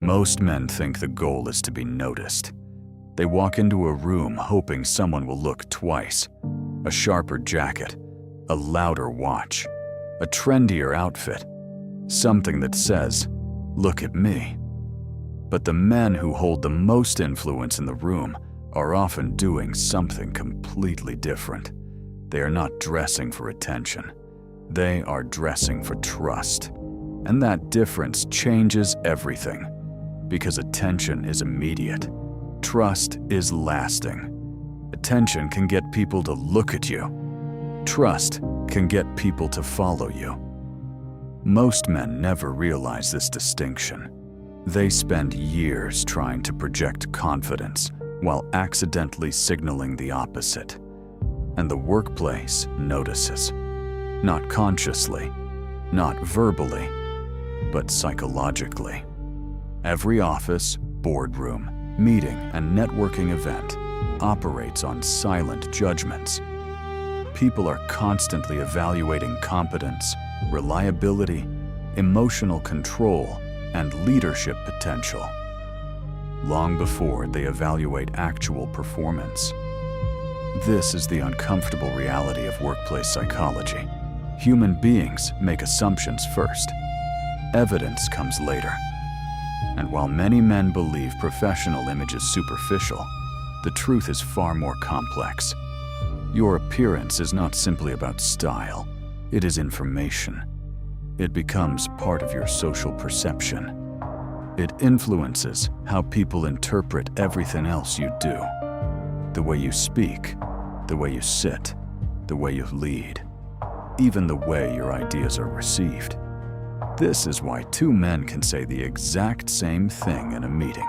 Most men think the goal is to be noticed. They walk into a room hoping someone will look twice. A sharper jacket, a louder watch, a trendier outfit, something that says, "Look at me." But the men who hold the most influence in the room are often doing something completely different. They are not dressing for attention. They are dressing for trust. And that difference changes everything. Because attention is immediate. Trust is lasting. Attention can get people to look at you. Trust can get people to follow you. Most men never realize this distinction. They spend years trying to project confidence while accidentally signaling the opposite. And the workplace notices. Not consciously, not verbally, but psychologically. Every office, boardroom, meeting, and networking event operates on silent judgments. People are constantly evaluating competence, reliability, emotional control, and leadership potential, long before they evaluate actual performance. This is the uncomfortable reality of workplace psychology. Human beings make assumptions first. Evidence comes later. And while many men believe professional image is superficial, the truth is far more complex. Your appearance is not simply about style, it is information. It becomes part of your social perception. It influences how people interpret everything else you do. The way you speak, the way you sit, the way you lead, even the way your ideas are received. This is why two men can say the exact same thing in a meeting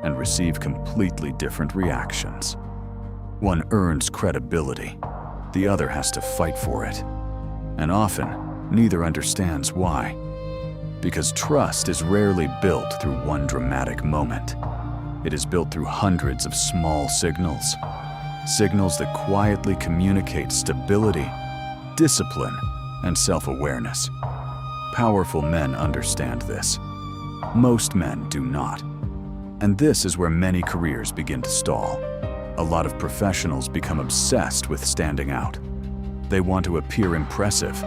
and receive completely different reactions. One earns credibility, the other has to fight for it. And often, neither understands why. Because trust is rarely built through one dramatic moment. It is built through hundreds of small signals. Signals that quietly communicate stability, discipline, and self-awareness. Powerful men understand this. Most men do not. And this is where many careers begin to stall. A lot of professionals become obsessed with standing out. They want to appear impressive.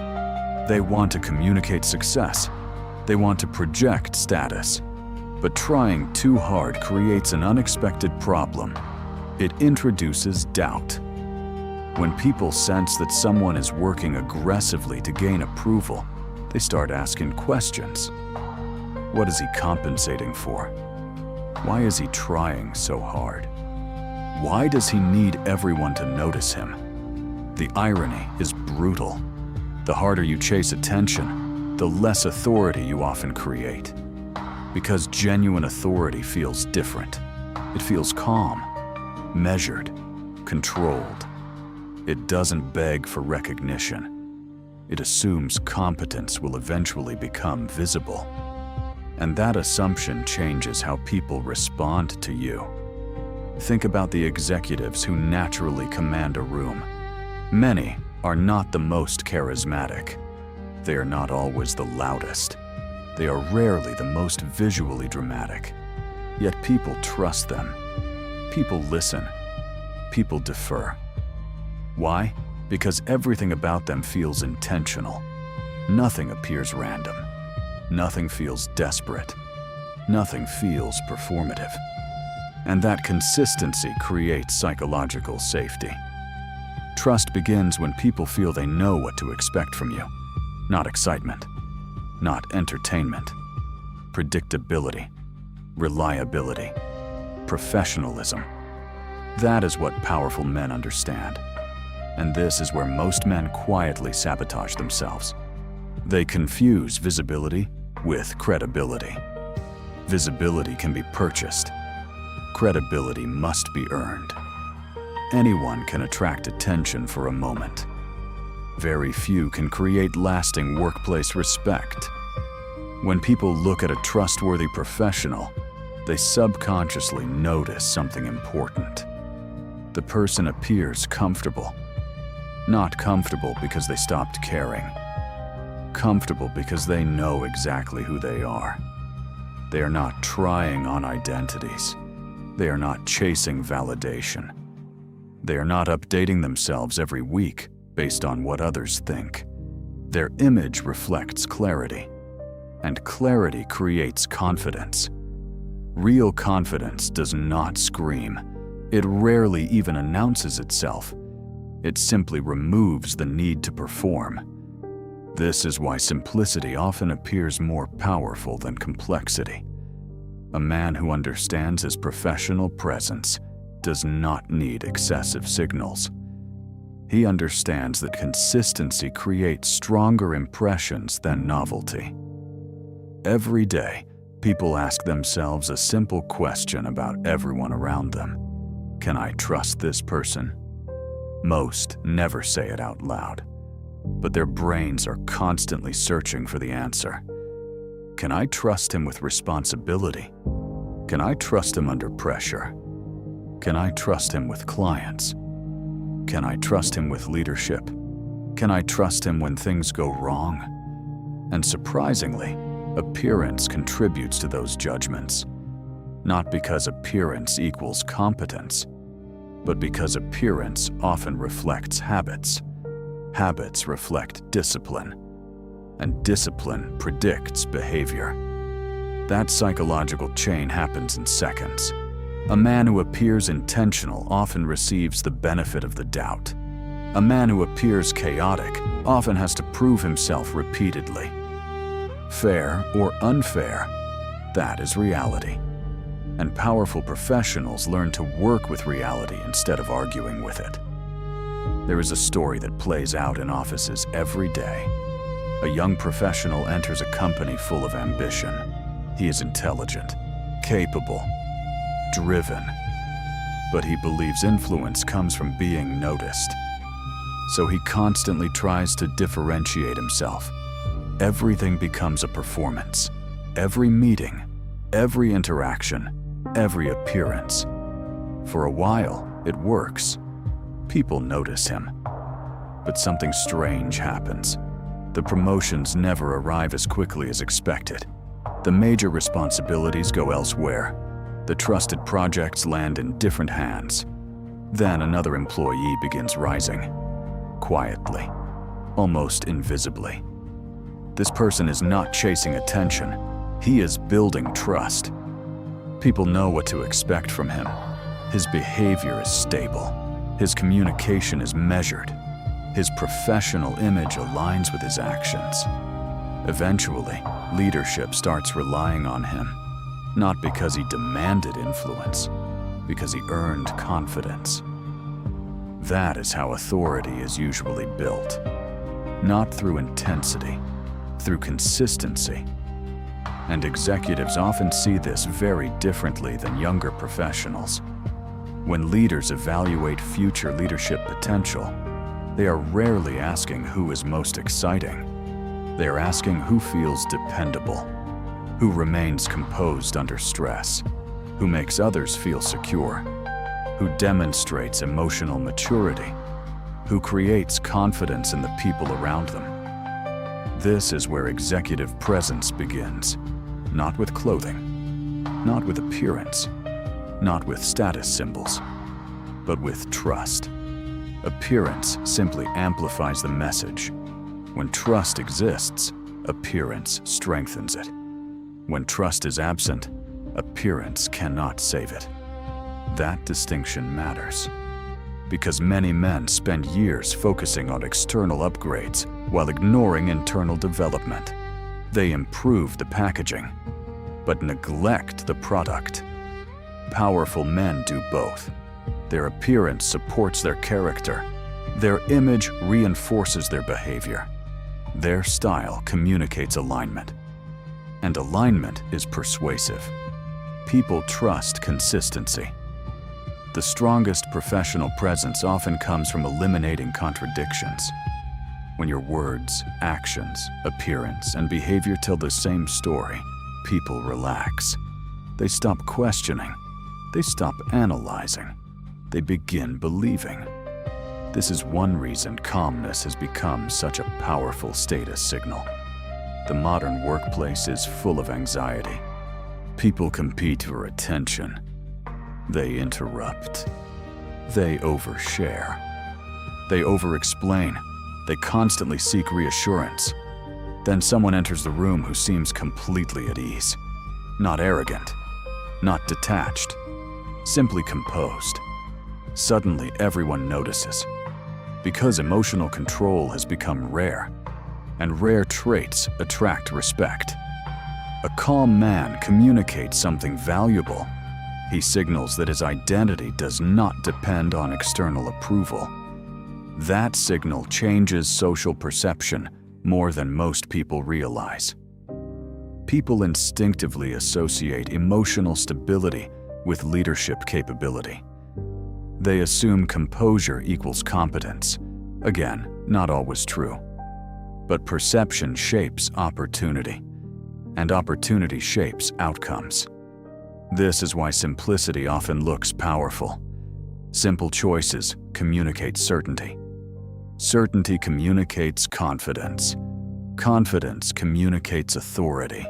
They want to communicate success. They want to project status. But trying too hard creates an unexpected problem. It introduces doubt. When people sense that someone is working aggressively to gain approval, they start asking questions. What is he compensating for? Why is he trying so hard? Why does he need everyone to notice him? The irony is brutal. The harder you chase attention, the less authority you often create. Because genuine authority feels different. It feels calm, measured, controlled. It doesn't beg for recognition. It assumes competence will eventually become visible. And that assumption changes how people respond to you. Think about the executives who naturally command a room. Many are not the most charismatic. They are not always the loudest. They are rarely the most visually dramatic. Yet people trust them. People listen. People defer. Why? Because everything about them feels intentional. Nothing appears random. Nothing feels desperate. Nothing feels performative. And that consistency creates psychological safety. Trust begins when people feel they know what to expect from you. Not excitement. Not entertainment. Predictability. Reliability. Professionalism. That is what powerful men understand. And this is where most men quietly sabotage themselves. They confuse visibility with credibility. Visibility can be purchased. Credibility must be earned. Anyone can attract attention for a moment. Very few can create lasting workplace respect. When people look at a trustworthy professional, they subconsciously notice something important. The person appears comfortable. Not comfortable because they stopped caring. Comfortable because they know exactly who they are. They are not trying on identities. They are not chasing validation. They are not updating themselves every week based on what others think. Their image reflects clarity, and clarity creates confidence. Real confidence does not scream. It rarely even announces itself. It simply removes the need to perform. This is why simplicity often appears more powerful than complexity. A man who understands his professional presence does not need excessive signals. He understands that consistency creates stronger impressions than novelty. Every day, people ask themselves a simple question about everyone around them. Can I trust this person? Most never say it out loud, but their brains are constantly searching for the answer. Can I trust him with responsibility? Can I trust him under pressure? Can I trust him with clients? Can I trust him with leadership? Can I trust him when things go wrong? And surprisingly, appearance contributes to those judgments. Not because appearance equals competence, but because appearance often reflects habits. Habits reflect discipline, and discipline predicts behavior. That psychological chain happens in seconds. A man who appears intentional often receives the benefit of the doubt. A man who appears chaotic often has to prove himself repeatedly. Fair or unfair, that is reality. And powerful professionals learn to work with reality instead of arguing with it. There is a story that plays out in offices every day. A young professional enters a company full of ambition. He is intelligent, capable, driven, but he believes influence comes from being noticed. So he constantly tries to differentiate himself. Everything becomes a performance. Every meeting, every interaction, every appearance. For a while, it works. People notice him. But something strange happens. The promotions never arrive as quickly as expected. The major responsibilities go elsewhere. The trusted projects land in different hands. Then another employee begins rising. Quietly, almost invisibly. This person is not chasing attention. He is building trust. People know what to expect from him. His behavior is stable. His communication is measured. His professional image aligns with his actions. Eventually, leadership starts relying on him, not because he demanded influence, because he earned confidence. That is how authority is usually built. Not through intensity, through consistency. And executives often see this very differently than younger professionals. When leaders evaluate future leadership potential, they are rarely asking who is most exciting. They are asking who feels dependable, who remains composed under stress, who makes others feel secure, who demonstrates emotional maturity, who creates confidence in the people around them. This is where executive presence begins, not with clothing, not with appearance, not with status symbols, but with trust. Appearance simply amplifies the message. When trust exists, appearance strengthens it. When trust is absent, appearance cannot save it. That distinction matters, because many men spend years focusing on external upgrades while ignoring internal development. They improve the packaging, but neglect the product. Powerful men do both. Their appearance supports their character. Their image reinforces their behavior. Their style communicates alignment. And alignment is persuasive. People trust consistency. The strongest professional presence often comes from eliminating contradictions. When your words, actions, appearance, and behavior tell the same story, people relax. They stop questioning. They stop analyzing. They begin believing. This is one reason calmness has become such a powerful status signal. The modern workplace is full of anxiety. People compete for attention. They interrupt. They overshare. They over-explain. They constantly seek reassurance. Then someone enters the room who seems completely at ease. Not arrogant, not detached, simply composed. Suddenly, everyone notices. Because emotional control has become rare, and rare traits attract respect. A calm man communicates something valuable. He signals that his identity does not depend on external approval. That signal changes social perception more than most people realize. People instinctively associate emotional stability with leadership capability. They assume composure equals competence. Again, not always true. But perception shapes opportunity, and opportunity shapes outcomes. This is why simplicity often looks powerful. Simple choices communicate certainty. Certainty communicates confidence. Confidence communicates authority.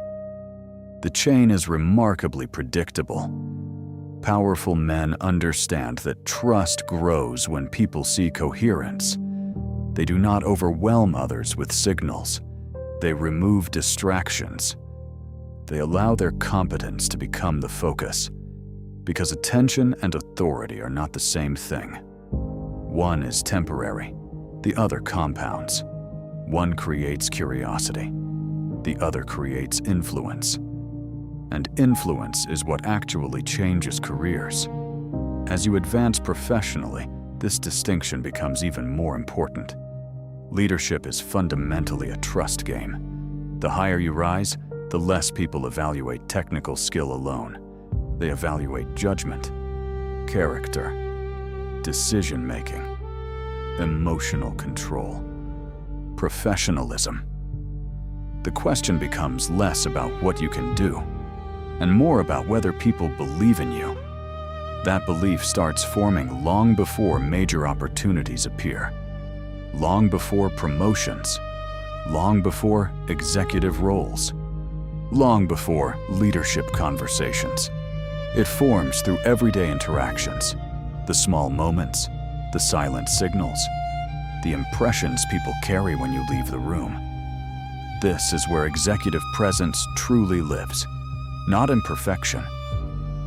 The chain is remarkably predictable. Powerful men understand that trust grows when people see coherence. They do not overwhelm others with signals. They remove distractions. They allow their competence to become the focus, because attention and authority are not the same thing. One is temporary, the other compounds. One creates curiosity, the other creates influence. And influence is what actually changes careers. As you advance professionally, this distinction becomes even more important. Leadership is fundamentally a trust game. The higher you rise, the less people evaluate technical skill alone. They evaluate judgment, character, decision-making, emotional control, professionalism. The question becomes less about what you can do, and more about whether people believe in you. That belief starts forming long before major opportunities appear, long before promotions, long before executive roles, long before leadership conversations. It forms through everyday interactions, the small moments, the silent signals, the impressions people carry when you leave the room. This is where executive presence truly lives, not in perfection,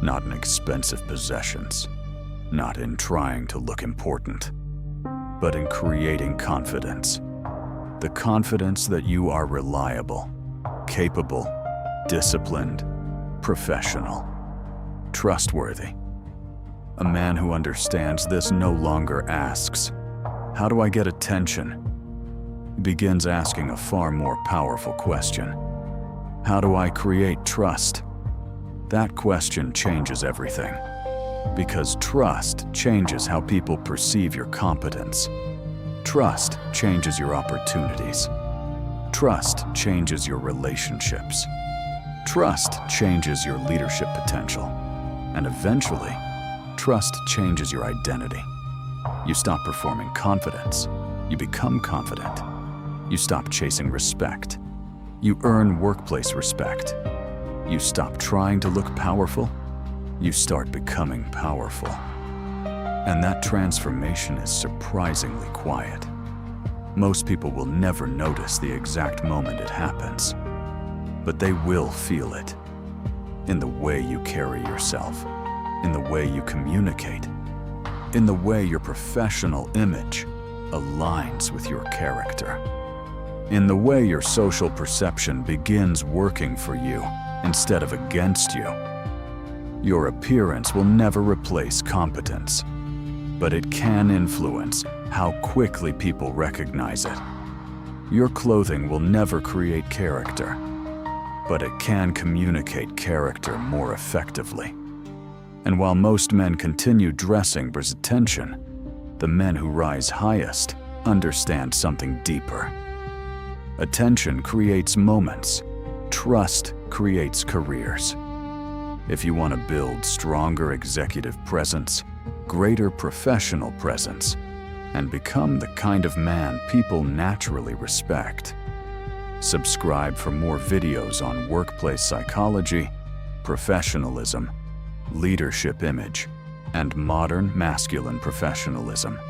not in expensive possessions, not in trying to look important, but in creating confidence. The confidence that you are reliable, capable, disciplined, professional, trustworthy. A man who understands this no longer asks, "How do I get attention?" He begins asking a far more powerful question. How do I create trust? That question changes everything. Because trust changes how people perceive your competence. Trust changes your opportunities. Trust changes your relationships. Trust changes your leadership potential. And eventually, trust changes your identity. You stop performing confidence. You become confident. You stop chasing respect. You earn workplace respect. You stop trying to look powerful. You start becoming powerful. And that transformation is surprisingly quiet. Most people will never notice the exact moment it happens, but they will feel it. In the way you carry yourself, in the way you communicate, in the way your professional image aligns with your character, in the way your social perception begins working for you instead of against you. Your appearance will never replace competence, but it can influence how quickly people recognize it. Your clothing will never create character, but it can communicate character more effectively. And while most men continue dressing for attention, the men who rise highest understand something deeper. Attention creates moments. Trust creates careers. If you want to build stronger executive presence, greater professional presence, and become the kind of man people naturally respect, subscribe for more videos on workplace psychology, professionalism, leadership image, and modern masculine professionalism.